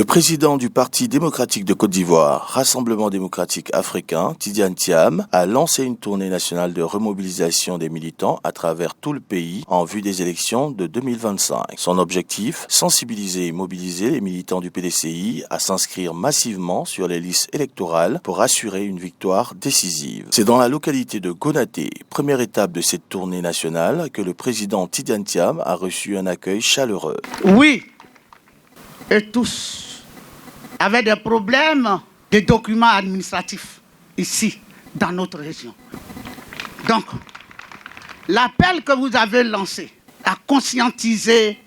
Le président du Parti démocratique de Côte d'Ivoire, Rassemblement démocratique africain, Tidiane Thiam, a lancé une tournée nationale de remobilisation des militants à travers tout le pays en vue des élections de 2025. Son objectif, sensibiliser et mobiliser les militants du PDCI à s'inscrire massivement sur les listes électorales pour assurer une victoire décisive. C'est dans la localité de Gonaté, première étape de cette tournée nationale, que le président Tidiane Thiam a reçu un accueil chaleureux. Oui, et tous avaient des problèmes de documents administratifs ici, dans notre région. Donc, l'appel que vous avez lancé a conscientisé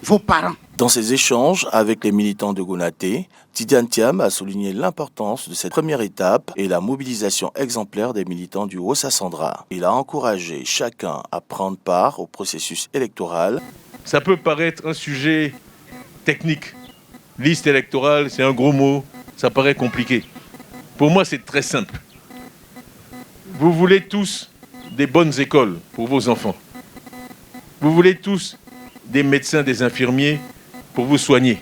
vos parents. Dans ses échanges avec les militants de Gonaté, Tidiane Thiam a souligné l'importance de cette première étape et la mobilisation exemplaire des militants du Haut-Sassandra. Il a encouragé chacun à prendre part au processus électoral. Ça peut paraître un sujet technique. Liste électorale, c'est un gros mot, ça paraît compliqué. Pour moi, c'est très simple. Vous voulez tous des bonnes écoles pour vos enfants. Vous voulez tous des médecins, des infirmiers pour vous soigner.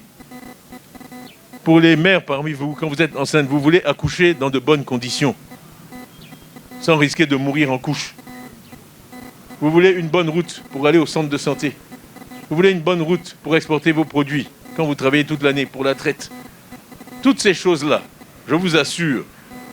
Pour les mères parmi vous, quand vous êtes enceinte, vous voulez accoucher dans de bonnes conditions, sans risquer de mourir en couche. Vous voulez une bonne route pour aller au centre de santé. Vous voulez une bonne route pour exporter vos produits quand vous travaillez toute l'année pour la traite. Toutes ces choses-là, je vous assure,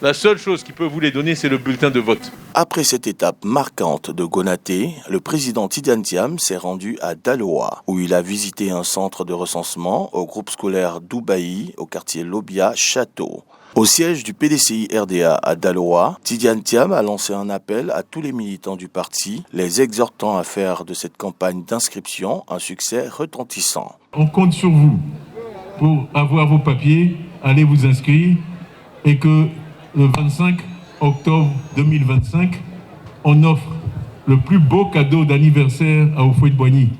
la seule chose qui peut vous les donner, c'est le bulletin de vote. Après cette étape marquante de Gonaté, le président Tidiane Thiam s'est rendu à Daloa, où il a visité un centre de recensement au groupe scolaire d'Oubaï, au quartier Lobia Château. Au siège du PDCI RDA à Daloa, Tidiane Thiam a lancé un appel à tous les militants du parti, les exhortant à faire de cette campagne d'inscription un succès retentissant. On compte sur vous pour avoir vos papiers, allez vous inscrire et que le 25 octobre 2025, on offre le plus beau cadeau d'anniversaire à Houphouët-Boigny.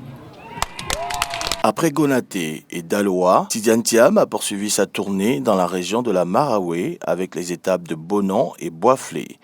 Après Gonaté et Daloa, Tidiane Thiam a poursuivi sa tournée dans la région de la Maraoué avec les étapes de Bonan et Boisflé.